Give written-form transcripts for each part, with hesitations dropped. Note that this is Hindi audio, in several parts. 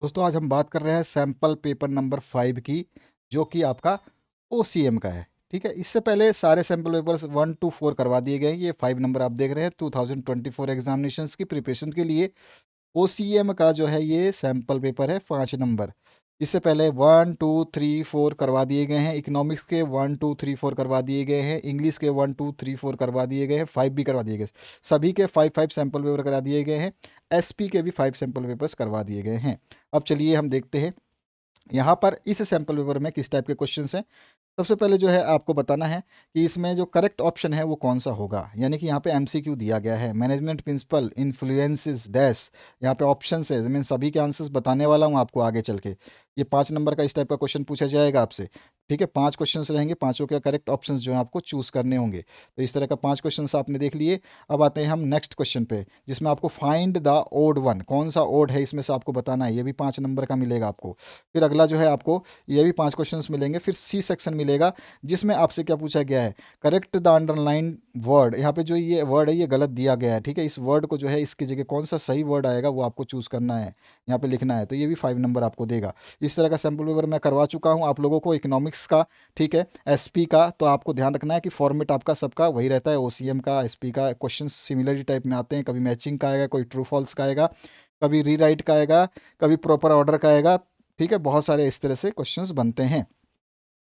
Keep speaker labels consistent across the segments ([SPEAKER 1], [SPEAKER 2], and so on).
[SPEAKER 1] दोस्तों आज हम बात कर रहे हैं सैंपल पेपर नंबर 5 की, जो कि आपका ओसीएम का है। ठीक है, इससे पहले सारे सैंपल पेपर्स 1 to 4 करवा दिए गए हैं। ये 5 नंबर आप देख रहे हैं 2024 एग्जामिनेशंस की प्रिपरेशन के लिए ओसीएम का जो है ये सैंपल पेपर है 5 नंबर। इससे पहले 1 2 3 4 करवा दिए गए हैं। इकोनॉमिक्स के 1 2 3 4 करवा दिए गए हैं। इंग्लिश के 1 2 3 4 करवा दिए गए हैं। 5 भी करवा दिए गए। सभी के 5 सैंपल पेपर करा दिए गए हैं। एसपी के भी 5 सैंपल पेपर्स करवा दिए गए हैं। अब चलिए हम देखते हैं यहाँ पर इस सैंपल पेपर में किस टाइप के क्वेश्चंस हैं। सबसे पहले जो है आपको बताना है कि इसमें जो करेक्ट ऑप्शन है वो कौन सा होगा। यानी कि यहाँ पे एमसीक्यू दिया गया है, मैनेजमेंट प्रिंसिपल इन्फ्लुएंसेस डैश। यहाँ पे ऑप्शन है, मैं सभी के आंसर्स बताने वाला हूँ आपको आगे चल के। ये 5 नंबर का इस टाइप का क्वेश्चन पूछा जाएगा आपसे। ठीक है, 5 क्वेश्चंस रहेंगे, पांचों के करेक्ट ऑप्शंस जो है आपको चूज करने होंगे। तो इस तरह का 5 क्वेश्चंस आपने देख लिए। अब आते हैं हम नेक्स्ट क्वेश्चन पे, जिसमें आपको फाइंड द ओड वन, कौन सा ओड है इसमें से आपको बताना है। ये भी 5 नंबर का मिलेगा आपको। फिर अगला जो है आपको ये भी 5 क्वेश्चंस मिलेंगे। फिर सी सेक्शन मिलेगा, जिसमें आपसे क्या पूछा गया है, करेक्ट द अंडरलाइन वर्ड। यहाँ पे जो ये वर्ड है ये गलत दिया गया है। ठीक है, इस वर्ड को जो है इसकी जगह कौन सा सही वर्ड आएगा वो आपको चूज करना है, यहाँ पे लिखना है। तो ये भी 5 नंबर आपको देगा। इस तरह का सैम्पल पेपर मैं करवा चुका हूँ आप लोगों को इकोनॉमिक्स का। ठीक है, एसपी का तो आपको ध्यान रखना है कि फॉर्मेट आपका सबका वही रहता है। ओसीएम का, एसपी का क्वेश्चन सिमिलर टाइप में आते हैं। कभी मैचिंग का आएगा, कोई ट्रू फॉल्स का आएगा, कभी रीराइट का आएगा, कभी प्रॉपर ऑर्डर का आएगा। ठीक है, बहुत सारे इस तरह से क्वेश्चंस बनते हैं।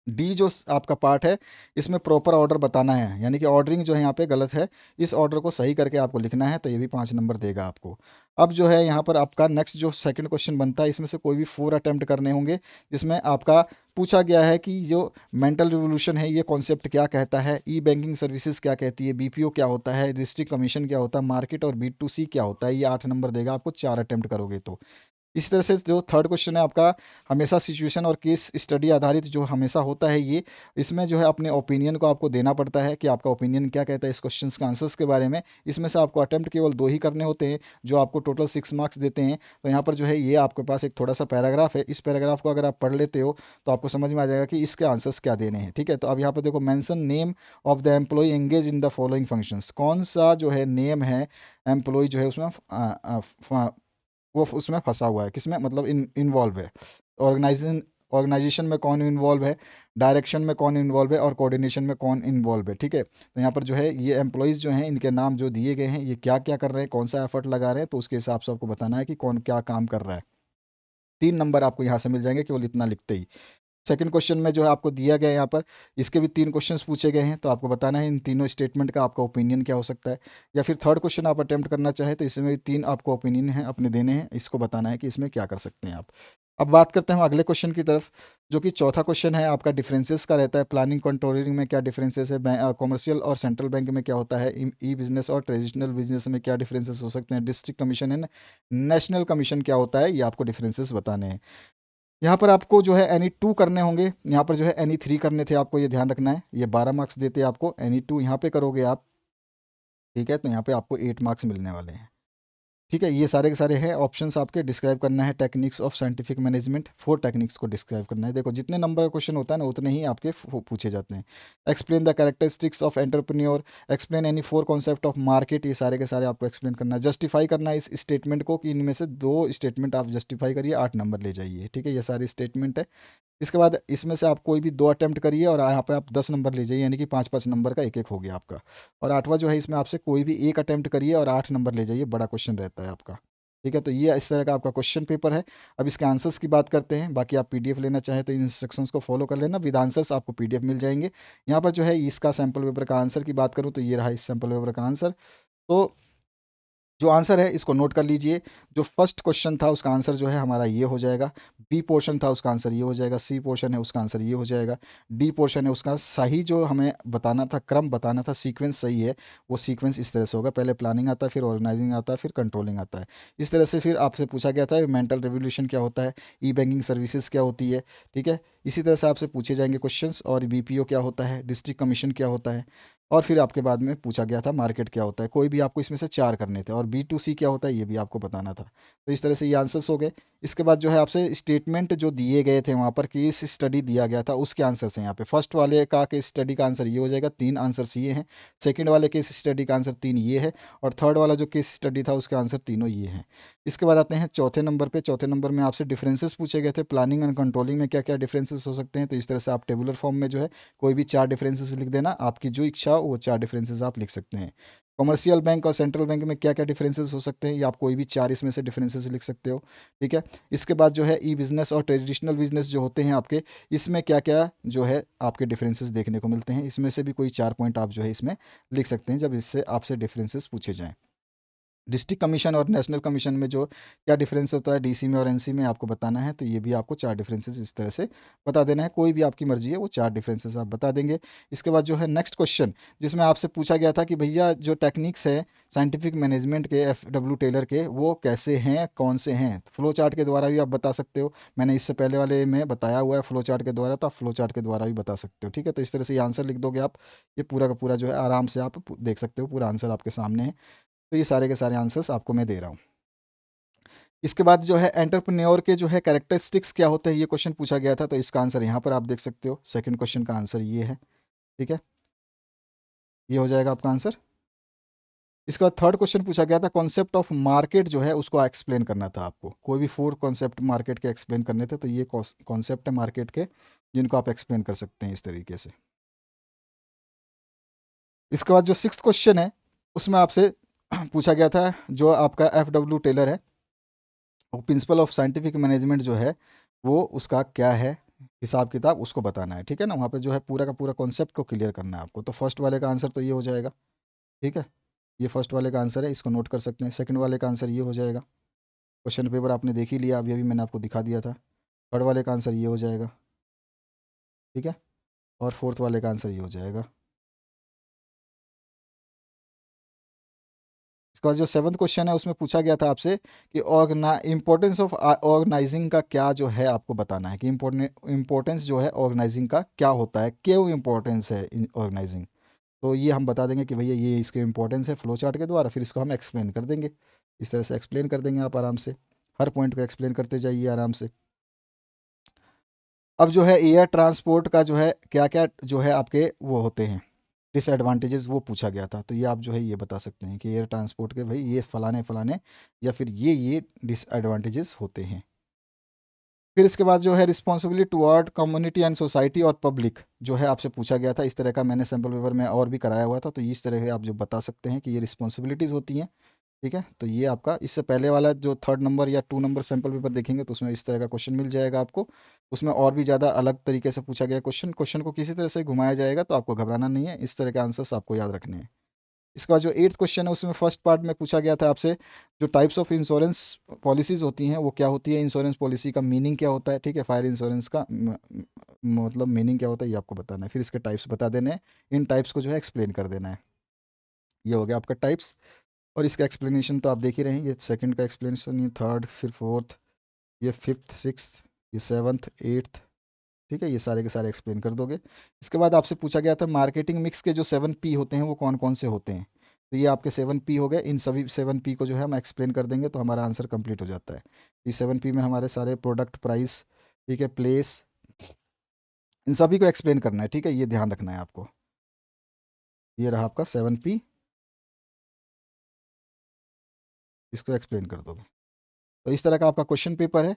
[SPEAKER 1] डी जो आपका पार्ट है, इसमें प्रॉपर ऑर्डर बताना है, यानी कि ऑर्डरिंग जो है यहाँ पे गलत है, इस ऑर्डर को सही करके आपको लिखना है। तो ये भी 5 नंबर देगा आपको। अब जो है यहाँ पर आपका नेक्स्ट जो सेकंड क्वेश्चन बनता है, इसमें से कोई भी 4 अटेम्प्ट करने होंगे, जिसमें आपका पूछा गया है कि जो मेंटल रिवोल्यूशन है ये कॉन्सेप्ट क्या कहता है, ई बैंकिंग सर्विसेज क्या कहती है, बीपीओ क्या होता है, डिस्ट्रिक्ट कमीशन क्या होता है, मार्केट और B2C क्या होता है। ये 8 नंबर देगा आपको 4 अटेम्प्ट करोगे तो। इस तरह से जो थर्ड क्वेश्चन है आपका, हमेशा सिचुएशन और केस स्टडी आधारित जो हमेशा होता है ये, इसमें जो है अपने ओपिनियन को आपको देना पड़ता है कि आपका ओपिनियन क्या कहता है इस क्वेश्चन के आंसर्स के बारे में। इसमें से आपको अटेम्प्ट केवल 2 ही करने होते हैं, जो आपको टोटल 6 मार्क्स देते हैं। तो यहाँ पर जो है ये आपके पास एक थोड़ा सा पैराग्राफ है, इस पैराग्राफ को अगर आप पढ़ लेते हो तो आपको समझ में आ जाएगा कि इसके आंसर्स क्या देने हैं। ठीक है, तो अब यहाँ पर देखो, mention name of the employ engage in the following functions. कौन सा जो है नेम है एम्प्लॉय जो है उसमें वो उसमें फंसा हुआ है, किसमें मतलब इन्वॉल्व है। ऑर्गेनाइजेशन ऑर्गेनाइजेशन में कौन इन्वॉल्व है, डायरेक्शन में कौन इन्वॉल्व है और कोऑर्डिनेशन में कौन इन्वॉल्व है। ठीक है, तो यहाँ पर जो है ये एम्प्लॉयज़ जो हैं इनके नाम जो दिए गए हैं, ये क्या क्या कर रहे हैं, कौन सा एफर्ट लगा रहे हैं, तो उसके हिसाब से आपको बताना है कि कौन क्या काम कर रहा है। 3 नंबर आपको यहाँ से मिल जाएंगे केवल इतना लिखते ही। सेकंड क्वेश्चन में जो है आपको दिया गया है यहाँ पर, इसके भी 3 क्वेश्चंस पूछे गए हैं, तो आपको बताना है इन तीनों स्टेटमेंट का आपका ओपिनियन क्या हो सकता है। या फिर थर्ड क्वेश्चन आप अटेम्प्ट करना चाहे तो इसमें भी 3 आपको ओपिनियन है अपने देने हैं, इसको बताना है कि इसमें क्या कर सकते हैं आप। अब बात करते हैं हम अगले क्वेश्चन की तरफ, जो कि चौथा क्वेश्चन है आपका, डिफरेंसेस का रहता है। प्लानिंग कंट्रोलिंग में क्या डिफरेंसेस है, कॉमर्शियल और सेंट्रल बैंक में क्या होता है, ई बिजनेस और ट्रेडिशनल बिजनेस में क्या डिफरेंसेस हो सकते हैं, डिस्ट्रिक्ट कमीशन है, नेशनल कमीशन क्या होता है, ये आपको डिफरेंसेस बताने हैं। यहाँ पर आपको जो है एनी 2 करने होंगे, यहाँ पर जो है एनी 3 करने थे आपको, ये ध्यान रखना है। ये 12 मार्क्स देते हैं आपको, एनी 2 यहाँ पे करोगे आप। ठीक है, तो यहाँ पे आपको 8 मार्क्स मिलने वाले हैं। ठीक है, ये सारे के सारे हैं ऑप्शंस आपके। डिस्क्राइब करना है techniques of scientific management, 4 techniques को डिस्क्राइब करना है। देखो जितने नंबर का क्वेश्चन होता है ना उतने ही आपके पूछे जाते हैं। Explain the characteristics of entrepreneur, explain any 4 concept of market, ये सारे के सारे आपको एक्सप्लेन करना है। जस्टिफाई करना है इस स्टेटमेंट को, कि इनमें से 2 स्टेटमेंट आप जस्टिफाई करिए, 8 नंबर ले जाइए। ठीक है, ये सारी स्टेटमेंट है। इसके बाद इसमें से आप कोई भी 2 अटेम्प्ट करिए और यहाँ पे आप 10 नंबर ले जाइए, यानी कि 5-5 नंबर का एक एक हो गया आपका। और 8वां जो है, इसमें आपसे कोई भी एक अटेम्प्ट करिए और 8 नंबर ले जाइए, बड़ा क्वेश्चन रहता है आपका। ठीक है, तो ये इस तरह का आपका क्वेश्चन पेपर है। अब इसके आंसर्स की बात करते हैं। बाकी आप पीडीएफ लेना चाहें तो इन इंस्ट्रक्शंस को फॉलो कर लेना, विद आंसर्स आपको पीडीएफ मिल जाएंगे। यहाँ पर जो है इसका सैम्पल पेपर का आंसर की बात करूँ तो ये रहा इस सैम्पल पेपर का आंसर। तो जो आंसर है इसको नोट कर लीजिए। जो फर्स्ट क्वेश्चन था उसका आंसर जो है हमारा ये हो जाएगा, बी पोर्शन था उसका आंसर ये हो जाएगा, सी पोर्शन है उसका आंसर ये हो जाएगा, डी पोर्शन है उसका सही जो हमें बताना था, क्रम बताना था, सीक्वेंस सही है, वो सीक्वेंस इस तरह से होगा। पहले प्लानिंग आता है, फिर ऑर्गेनाइजिंग आता है, फिर कंट्रोलिंग आता है। इस तरह से फिर आपसे पूछा गया था मेंटल रेवोल्यूशन क्या होता है, ई बैंकिंग सर्विसेज क्या होती है। ठीक है, इसी तरह से आपसे पूछे जाएंगे क्वेश्चंस, और बीपीओ क्या होता है, डिस्ट्रिक्ट कमीशन क्या होता है, और फिर आपके बाद में पूछा गया था मार्केट क्या होता है। कोई भी आपको इसमें से 4 करने थे, और B2C क्या होता है ये भी आपको बताना था। तो इस तरह से ये आंसर्स हो गए। इसके बाद जो है आपसे स्टेट स्टेटमेंट जो दिए गए थे वहाँ पर, केस स्टडी दिया गया था, उसके आंसर हैं यहाँ पे। फर्स्ट वाले का केस स्टडी का आंसर ये हो जाएगा, 3 आंसर ये हैं। सेकंड वाले केस स्टडी का आंसर 3 ये है, और थर्ड वाला जो केस स्टडी था उसके आंसर तीनों ये हैं। इसके बाद आते हैं चौथे नंबर पे। चौथे नंबर में आपसे डिफरेंसेस पूछे गए थे, प्लानिंग एंड कंट्रोलिंग में क्या क्या डिफरेंसेस हो सकते हैं। तो इस तरह से आप टेबुलर फॉर्म में जो है कोई भी 4 डिफरेंसेस लिख देना, आपकी जो इच्छा हो वो 4 डिफरेंसेस आप लिख सकते हैं। कमर्शियल बैंक और सेंट्रल बैंक में क्या क्या डिफरेंसेस हो सकते हैं, ये आप कोई भी 4 इसमें से डिफरेंसेस लिख सकते हो, ठीक है। इसके बाद जो है ई बिज़नेस और ट्रेडिशनल बिजनेस जो होते हैं आपके, इसमें क्या क्या जो है आपके डिफरेंसेस देखने को मिलते हैं, इसमें से भी कोई 4 पॉइंट आप जो है इसमें लिख सकते हैं जब इससे आपसे डिफरेंसेस पूछे जाएँ। डिस्ट्रिक्ट कमीशन और नेशनल कमीशन में जो क्या डिफरेंस होता है, डीसी में और एनसी में आपको बताना है, तो ये भी आपको 4 डिफरेंसेस इस तरह से बता देना है। कोई भी आपकी मर्जी है वो 4 डिफरेंसेस आप बता देंगे। इसके बाद जो है नेक्स्ट क्वेश्चन, जिसमें आपसे पूछा गया था कि भैया जो टेक्निक्स है साइंटिफिक मैनेजमेंट के FW टेलर के, वो कैसे हैं, कौन से हैं। फ्लो चार्ट के द्वारा भी आप बता सकते हो, मैंने इससे पहले वाले में बताया हुआ है फ्लो चार्ट के द्वारा, तो आप फ्लो चार्ट के द्वारा भी बता सकते हो, ठीक है। तो इस तरह से ये आंसर लिख दोगे आप, ये पूरा का पूरा जो है आराम से आप देख सकते हो, पूरा आंसर आपके सामने है। तो ये सारे के सारे आंसर्स आपको मैं दे रहा हूँ। इसके बाद जो है एंटरप्रेन्योर के जो है कैरेक्टरिस्टिक्स क्या होते हैं, ये क्वेश्चन पूछा गया था, तो इसका आंसर यहाँ पर आप देख सकते हो। सेकंड क्वेश्चन का आंसर ये है, ठीक है, ये हो जाएगा आपका आंसर। इसके बाद थर्ड क्वेश्चन पूछा गया था कॉन्सेप्ट ऑफ मार्केट जो है उसको एक्सप्लेन करना था आपको। कोई भी 4 कॉन्सेप्ट मार्केट के एक्सप्लेन करने थे, तो ये कॉन्सेप्ट है मार्केट के जिनको आप एक्सप्लेन कर सकते हैं इस तरीके से। इसके बाद जो सिक्स्थ क्वेश्चन है उसमें आपसे पूछा गया था, जो आपका FW टेलर है, वो प्रिंसिपल ऑफ साइंटिफिक मैनेजमेंट जो है वो उसका क्या है हिसाब किताब, उसको बताना है, ठीक है ना। वहाँ पे जो है पूरा का पूरा कॉन्सेप्ट को क्लियर करना है आपको। तो फर्स्ट वाले का आंसर तो ये हो जाएगा, ठीक है, ये फर्स्ट वाले का आंसर है, इसको नोट कर सकते हैं। सेकंड वाले का आंसर ये हो जाएगा, क्वेश्चन पेपर आपने देख ही लिया, अभी अभी मैंने आपको दिखा दिया था। थर्ड वाले का आंसर ये हो जाएगा, ठीक है, और फोर्थ वाले का आंसर ये हो जाएगा। इसके बाद जो सेवन्थ क्वेश्चन है उसमें पूछा गया था आपसे कि इम्पोर्टेंस ऑफ ऑर्गेनाइजिंग का क्या जो है आपको बताना है, कि इम्पोर्टेंस जो है ऑर्गेनाइजिंग का क्या होता है, क्यों इम्पोर्टेंस है ऑर्गेनाइजिंग। तो ये हम बता देंगे कि भैया ये इसके इम्पोर्टेंस है फ्लो चार्ट के द्वारा, फिर इसको हम एक्सप्लेन कर देंगे। इस तरह से एक्सप्लेन कर देंगे आप आराम से, हर पॉइंट को एक्सप्लेन करते जाइए आराम से। अब जो है एयर ट्रांसपोर्ट का जो है क्या क्या जो है आपके वो होते हैं डिसएडवांटेजेस, वो पूछा गया था। तो ये आप जो है ये बता सकते हैं कि एयर ट्रांसपोर्ट के भाई ये फलाने फलाने या फिर ये डिसएडवांटेजेस होते हैं। फिर इसके बाद जो है responsibility toward community and society और पब्लिक जो है आपसे पूछा गया था। इस तरह का मैंने सैम्पल पेपर में और भी कराया हुआ था, तो इस तरह से आप जो बता सकते हैं कि ये रिस्पॉन्सिबिलिटीज़ होती हैं, ठीक है। तो ये आपका इससे पहले वाला जो 3rd नंबर या 2 नंबर सैम्पल पेपर देखेंगे तो उसमें इस तरह का क्वेश्चन मिल जाएगा आपको। उसमें और भी ज़्यादा अलग तरीके से पूछा गया क्वेश्चन को किसी तरह से घुमाया जाएगा, तो आपको घबराना नहीं है, इस तरह के आंसर्स आपको याद रखने हैं। इसके बाद जो 8th क्वेश्चन है उसमें फर्स्ट पार्ट में पूछा गया था आपसे, जो टाइप्स ऑफ इंश्योरेंस पॉलिसीज़ होती हैं वो क्या होती है, इंश्योरेंस पॉलिसी का मीनिंग क्या होता है, ठीक है, फायर इंश्योरेंस का मतलब मीनिंग क्या होता है ये आपको बताना है। फिर इसके टाइप्स बता देने हैं, इन टाइप्स को जो है एक्सप्लेन कर देना है। ये हो गया आपका टाइप्स, और इसका एक्सप्लेनेशन तो आप देख ही रहे हैं, ये सेकंड का एक्सप्लेनेशन, ये थर्ड, फिर फोर्थ, ये फिफ्थ, सिक्स्थ, ये सेवन्थ, एट्थ, ठीक है, ये सारे के सारे एक्सप्लेन कर दोगे। इसके बाद आपसे पूछा गया था मार्केटिंग मिक्स के जो 7P होते हैं वो कौन कौन से होते हैं। तो ये आपके 7P हो गए, इन सभी 7P को जो है हम एक्सप्लेन कर देंगे तो हमारा आंसर कंप्लीट हो जाता है। इस 7P में हमारे सारे प्रोडक्ट, प्राइस, ठीक है, प्लेस, इन सभी को एक्सप्लेन करना है, ठीक है, ये ध्यान रखना है आपको। ये रहा आपका 7P, इसको एक्सप्लेन कर दोगे। तो इस तरह का आपका क्वेश्चन पेपर है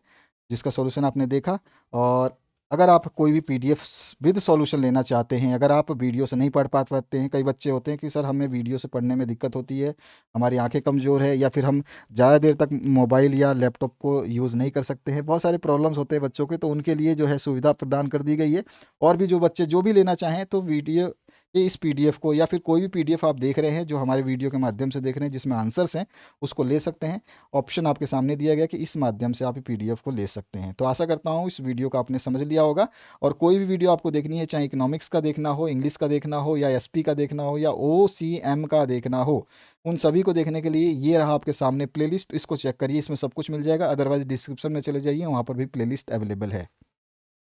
[SPEAKER 1] जिसका सॉल्यूशन आपने देखा। और अगर आप कोई भी PDF विद सॉल्यूशन लेना चाहते हैं, अगर आप वीडियो से नहीं पढ़ पाते हैं, कई बच्चे होते हैं कि सर हमें वीडियो से पढ़ने में दिक्कत होती है, हमारी आंखें कमज़ोर है, या फिर हम ज़्यादा देर तक मोबाइल या लैपटॉप को यूज़ नहीं कर सकते हैं, बहुत सारे प्रॉब्लम्स होते हैं बच्चों के, तो उनके लिए जो है सुविधा प्रदान कर दी गई है। और भी जो बच्चे जो भी लेना चाहें तो वीडियो ये इस PDF को या फिर कोई भी PDF आप देख रहे हैं जो हमारे वीडियो के माध्यम से देख रहे हैं जिसमें आंसर्स हैं, उसको ले सकते हैं। ऑप्शन आपके सामने दिया गया कि इस माध्यम से आप PDF को ले सकते हैं। तो आशा करता हूँ इस वीडियो को आपने समझ लिया होगा। और कोई भी वीडियो आपको देखनी है, चाहे इकोनॉमिक्स का देखना हो, इंग्लिश का देखना हो, या SP का देखना हो, या OCM का देखना हो, उन सभी को देखने के लिए ये रहा आपके सामने प्लेलिस्ट, इसको चेक करिए, इसमें सब कुछ मिल जाएगा। अदरवाइज डिस्क्रिप्शन में चले जाइए, वहाँ पर भी प्लेलिस्ट अवेलेबल है।